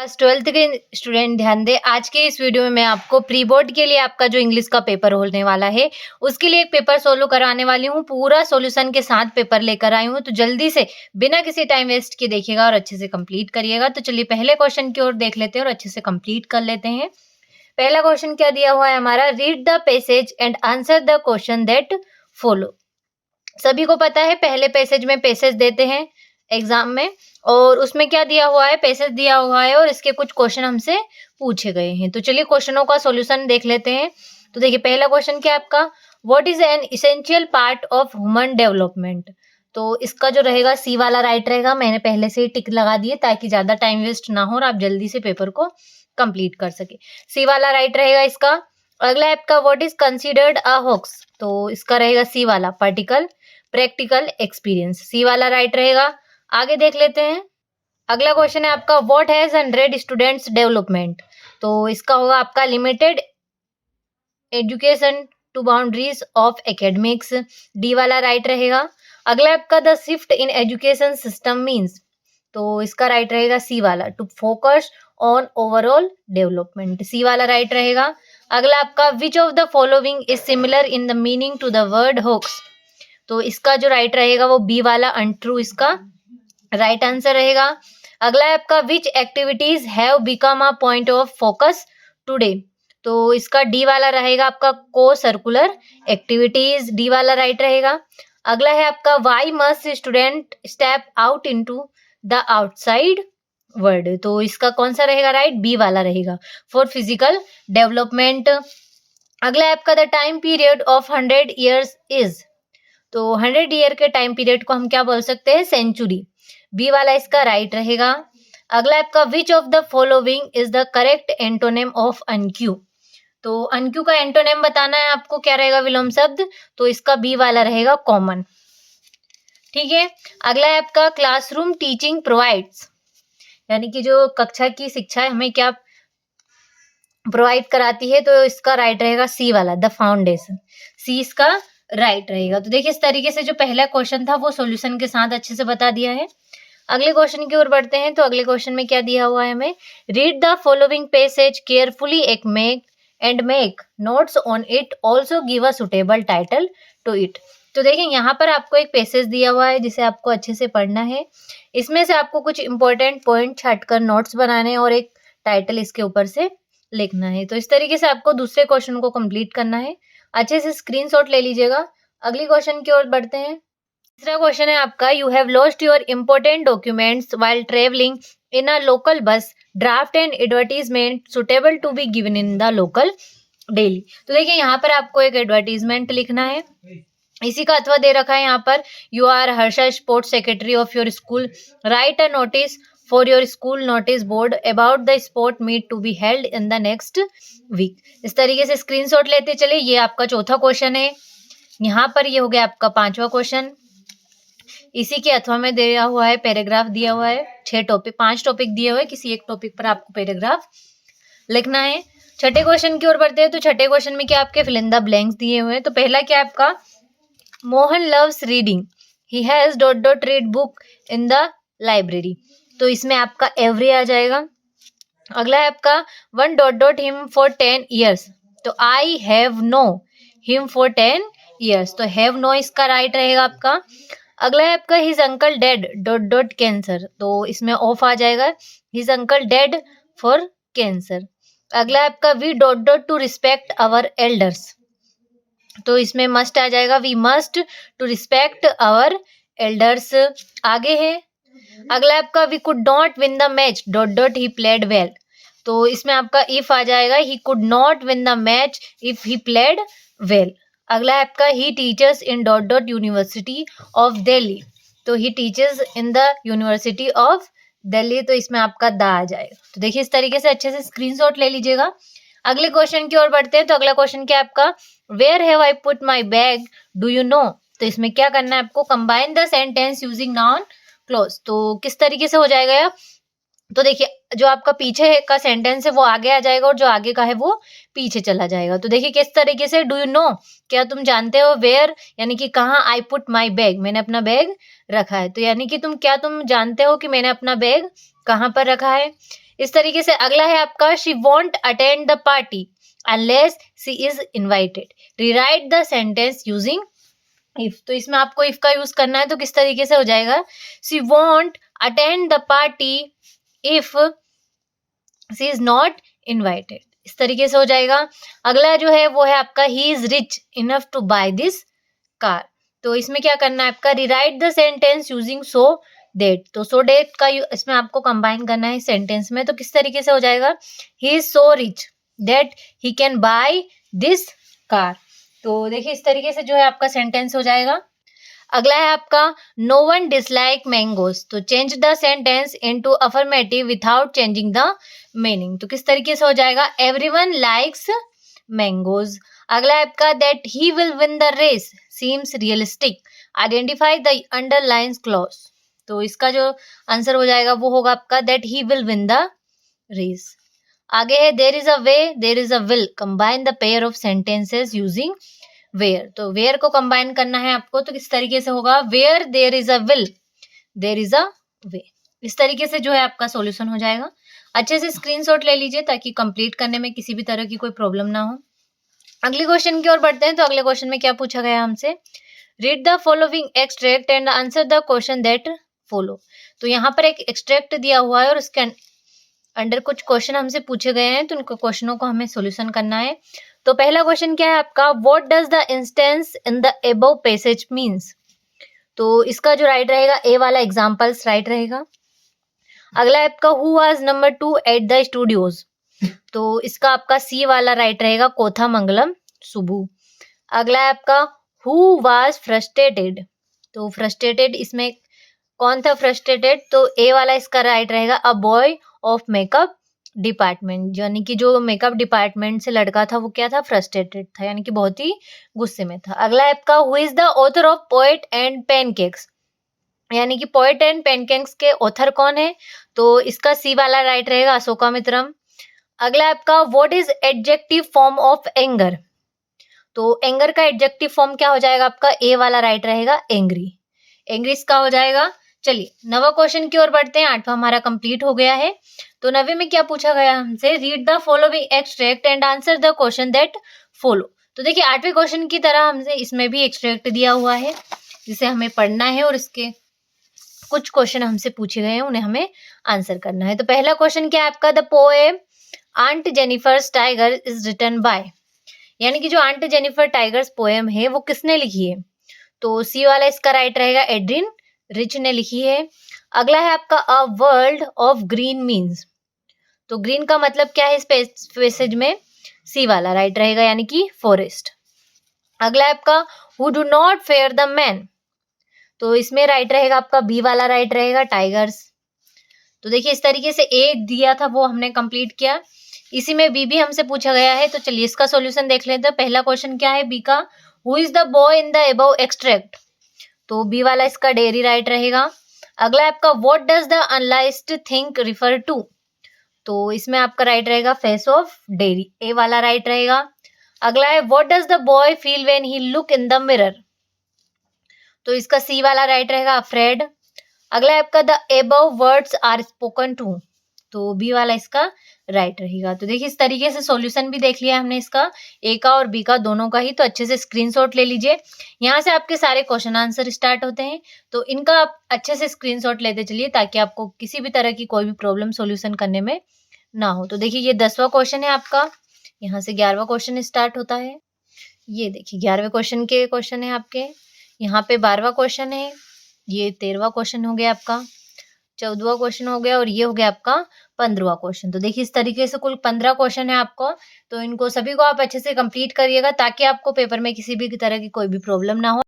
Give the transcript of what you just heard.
Class 12th के student ध्यान दें। आज के इस वीडियो में मैं आपको प्री बोर्ड के लिए आपका जो इंग्लिश का पेपर होने वाला है, उसके लिए एक पेपर सोल्व कराने वाली हूँ। पूरा सॉल्यूशन के साथ पेपर लेकर आई हूँ, तो जल्दी से बिना किसी टाइम वेस्ट के देखिएगा और अच्छे से कंप्लीट करिएगा। तो चलिए पहले क्वेश्चन की ओर देख लेते हैं और अच्छे से कंप्लीट कर लेते हैं। पहला क्वेश्चन क्या दिया हुआ है हमारा, read the passage and answer the question that follow. सभी को पता है पहले पैसेज में पैसेज देते हैं एग्जाम में, और उसमें क्या दिया हुआ है, पैसेज दिया हुआ है और इसके कुछ क्वेश्चन हमसे पूछे गए हैं। तो चलिए क्वेश्चनों का सॉल्यूशन देख लेते हैं। तो देखिए पहला क्वेश्चन क्या है आपका, what is an essential part of human development. तो इसका जो रहेगा सी वाला राइट रहेगा। मैंने पहले से ही टिक लगा दिए ताकि ज्यादा टाइम वेस्ट ना हो और आप जल्दी से पेपर को कंप्लीट कर सके। सी वाला राइट रहेगा इसका। अगला है आपका, what is considered a hoax. तो इसका रहेगा सी वाला, पार्टिकल प्रैक्टिकल एक्सपीरियंस। सी वाला राइट रहेगा। आगे देख लेते हैं। अगला क्वेश्चन है आपका, what has hundred students development. तो इसका होगा आपका limited education to boundaries of academics. D वाला राइट रहेगा। अगला आपका, the shift in education system means. तो इसका राइट रहेगा सी वाला, to focus on overall development. C वाला राइट रहेगा। अगला आपका, which of the following is similar in the meaning to the word hoax. तो इसका जो राइट रहेगा वो बी वाला, अनट्रू इसका राइट आंसर रहेगा। अगला है आपका, which activities have become a point of focus today. तो इसका डी वाला रहेगा आपका, को सर्कुलर एक्टिविटीज। डी वाला राइट रहेगा। अगला है आपका, why must student step out into the outside world. तो इसका कौन सा रहेगा राइट, बी वाला रहेगा, फॉर फिजिकल डेवलपमेंट। अगला है आपका, the time period of 100 years is. तो 100 ईयर के टाइम पीरियड को हम क्या बोल सकते हैं, सेंचुरी। बी वाला इसका राइट रहेगा। अगला आपका, which of the following is the correct antonym of unique. तो अनक्यू का एंटोनिम बताना है आपको, क्या रहेगा विलोम शब्द। तो इसका बी वाला रहेगा, कॉमन। ठीक है। अगला है आपका, क्लासरूम टीचिंग प्रोवाइड्स, यानी कि जो कक्षा की शिक्षा हमें क्या प्रोवाइड कराती है। तो इसका राइट रहेगा सी वाला, द फाउंडेशन। सी इसका राइट रहेगा। तो देखिए इस तरीके से जो पहला क्वेश्चन था वो सॉल्यूशन के साथ अच्छे से बता दिया है। अगले क्वेश्चन की ओर बढ़ते हैं। तो अगले क्वेश्चन में क्या दिया हुआ है हमें, read the following passage carefully and make notes on it, also give a suitable title to it. तो देखिए यहाँ पर आपको एक पैसेज दिया हुआ है जिसे आपको अच्छे से पढ़ना है। इसमें से आपको कुछ इंपॉर्टेंट पॉइंट छांटकर नोट्स बनाने हैं और एक टाइटल इसके ऊपर से लिखना है। तो इस तरीके से आपको दूसरे क्वेश्चन को कंप्लीट करना है। अच्छे से स्क्रीनशॉट ले लीजिएगा। अगली क्वेश्चन की ओर बढ़ते हैं। तीसरा क्वेश्चन है आपका, you have lost your important documents while travelling in a local bus, draft and advertisement suitable to be given in the local daily. तो देखिए यहाँ पर आपको एक एडवर्टीजमेंट लिखना है। इसी का अथवा दे रखा है यहाँ पर, you are Harsha sports secretary of your school, write a notice for your school notice board about the sport meet to be held in the next week. इस तरीके से स्क्रीनशॉट लेते चले। ये आपका चौथा क्वेश्चन है। यहाँ पर ये हो गया आपका पांचवा क्वेश्चन। इसी के अथवा में दिया हुआ है, पैराग्राफ दिया हुआ है। 5 टॉपिक दिए हुए, किसी एक टॉपिक पर आपको पैराग्राफ लिखना है। छठे क्वेश्चन की ओर बढ़ते हैं। तो छठे क्वेश्चन में क्या आपके फिल इन द ब्लैंक्स दिए हुए हैं। तो पहला क्या आपका, Mohan loves reading, he has dot dot read book in the library. तो इसमें आपका एवरी आ जाएगा। अगला है आपका, one dot dot him for 10 years. तो I have know him for 10 years. तो हैव नो इसका राइट रहेगा आपका। अगला है आपका, his uncle dead dot dot cancer. तो इसमें ऑफ आ जाएगा, his uncle dead for cancer. अगला है आपका, V dot dot to respect our elders. तो इसमें मस्ट आ जाएगा, we must to respect our elders. आगे है अगला आपका, we could not win the match dot dot he played well. तो इसमें आपका इफ आ जाएगा, he could not win the match if he played well. अगला है आपका, he teaches in dot dot university of Delhi. तो he teaches in the university of Delhi. तो इसमें आपका दा आ जाएगा। तो देखिए इस तरीके से अच्छे से स्क्रीनशॉट ले लीजिएगा। अगले क्वेश्चन की ओर बढ़ते हैं। तो अगला क्वेश्चन क्या आपका, where have I put my bag do you know. तो इसमें क्या करना है आपको, combine the sentence using noun clause. तो किस तरीके से हो जाएगा यार, तो देखिए जो आपका पीछे का सेंटेंस है वो आगे आ जाएगा और जो आगे का है वो पीछे चला जाएगा। तो देखिए किस तरीके से, डू यू नो, क्या तुम जानते हो, वेयर यानी कि कहाँ, आई पुट माई बैग, मैंने अपना बैग रखा है। तो यानी कि तुम जानते हो कि मैंने अपना बैग कहाँ पर रखा है। इस तरीके से अगला है आपका she want attend the party unless she is invited. Rewrite the sentence using if. तो इसमें आपको इफ का यूज करना है, तो किस तरीके से हो जाएगा, she want attend the party if she is not invited, इस तरीके से हो जाएगा। अगला जो है वो है आपका he is rich enough to buy this car. तो इसमें क्या करना है आपका, rewrite the sentence using so that. तो सो डेट का इसमें आपको कंबाइन करना है सेंटेंस में। तो किस तरीके से हो जाएगा, he is so rich that he can buy this car. तो देखिए इस तरीके से जो है आपका सेंटेंस हो जाएगा। अगला है आपका नो वन डिसलाइक मैंगोज। तो change the sentence into affirmative without changing the meaning. तो किस तरीके से हो जाएगा, एवरीवन लाइक्स मैंगोज। अगला है आपका that he will win the race seems realistic, identify the underline clause. तो इसका जो आंसर हो जाएगा वो होगा आपका that he will win the race. आगे है there is a way there is a will, combine the pair of sentences using where. तो वेयर को कंबाइन करना है आपको, तो किस तरीके से होगा, where there is a will there is a way. इस तरीके से जो है आपका सॉल्यूशन हो जाएगा। अच्छे से स्क्रीनशॉट ले लीजिए ताकि कंप्लीट करने में किसी भी तरह की कोई प्रॉब्लम ना हो। अगले क्वेश्चन की ओर बढ़ते हैं। तो अगले क्वेश्चन में क्या पूछा गया हमसे, read the following extract and answer the question that follow. तो यहाँ पर एक एक्सट्रैक्ट दिया हुआ है और उसके अंडर कुछ क्वेश्चन हमसे पूछे गए हैं, तो उनको क्वेश्चनों को हमें सॉल्यूशन करना है। तो पहला क्वेश्चन क्या है आपका, what does the instance in the above passage means. तो इसका जो राइट रहेगा ए वाला एग्जांपल्स राइट रहेगा। अगला है आपका who was number 2 at the studios. तो इसका आपका सी वाला राइट रहेगा, कोथा मंगलम सुबु। अगला है आपका हु वाज फ्रस्ट्रेटेड। तो फ्रस्ट्रेटेड इसमें कौन था फ्रस्ट्रेटेड, तो ए वाला इसका राइट रहेगा, a boy of makeup department, यानी कि जो मेकअप डिपार्टमेंट से लड़का था वो क्या था, फ्रस्ट्रेटेड था, यानी कि बहुत ही गुस्से में था। अगला है आपका who is the author of poet and pancakes, यानी कि पोएट एंड पैनकेक्स के ऑथर कौन है, तो इसका सी वाला राइट रहेगा, अशोकामित्रम। अगला आपका what is adjective form of anger. तो एंगर का एडजेक्टिव फॉर्म क्या हो जाएगा आपका, ए वाला राइट रहेगा, एंग्री। एंग्री इसका हो जाएगा। चलिए नवा क्वेश्चन की ओर बढ़ते हैं, 8वां हमारा कंप्लीट हो गया है। तो 9वें में क्या पूछा गया हमसे, read the following extract and answer the question that follow. तो देखिए 8वें क्वेश्चन की तरह हमसे इसमें भी एक्सट्रैक्ट दिया हुआ है जिसे हमें पढ़ना है और इसके कुछ क्वेश्चन हमसे पूछे गए हैं, उन्हें हमें आंसर करना है। तो पहला क्वेश्चन क्या है आपका, the poem aunt Jennifer's tiger is written by, यानी कि जो आंट जेनिफर टाइगर्स पोएम है वो किसने लिखी है, तो सी वाला इसका राइट रहेगा, एड्रिन रिच ने लिखी है। अगला है आपका a world of green means. तो ग्रीन का मतलब क्या है इस पैसेज में, सी वाला राइट रहेगा, यानी कि फॉरेस्ट। अगला है आपका who do not fair the man. तो इसमें राइट रहेगा आपका बी वाला राइट रहेगा, टाइगर्स। तो देखिए इस तरीके से ए दिया था वो हमने कंप्लीट किया, इसी में बी भी हमसे पूछा गया है। तो चलिए इसका सॉल्यूशन देख लेते हैं। पहला क्वेश्चन क्या है बी का, who is the boy in the above extract. तो बी वाला इसका डेयरी राइट रहेगा। अगला आपका what does the underlined thing refer to. तो इसमें आपका राइट रहेगा, फेस ऑफ डेयरी, ए वाला राइट रहेगा। अगला है what does the boy feel when he look in the mirror. तो इसका सी वाला राइट रहेगा, अफ्रेड। अगला है आपका the above words are spoken to. तो बी वाला इसका राइट रहेगा। तो देखिए इस तरीके से सॉल्यूशन भी देख लिया हमने इसका, ए का और बी का दोनों का ही। तो अच्छे से स्क्रीनशॉट ले लीजिए, यहाँ से आपके सारे क्वेश्चन आंसर स्टार्ट होते हैं। तो इनका आप अच्छे से स्क्रीनशॉट लेते चलिए ताकि आपको किसी भी तरह की कोई भी प्रॉब्लम सॉल्यूशन करने में ना हो। तो देखिए ये 10वां क्वेश्चन है आपका, यहाँ से 11वां क्वेश्चन स्टार्ट होता है। ये देखिए 11वें क्वेश्चन के क्वेश्चन है आपके, यहाँ पे 12वां क्वेश्चन है, ये 13वां क्वेश्चन हो गया आपका, 14वां क्वेश्चन हो गया और ये हो गया आपका 15वां क्वेश्चन। तो देखिए इस तरीके से कुल 15 क्वेश्चन है आपको। तो इनको सभी को आप अच्छे से कंप्लीट करिएगा ताकि आपको पेपर में किसी भी तरह की कोई भी प्रॉब्लम ना हो।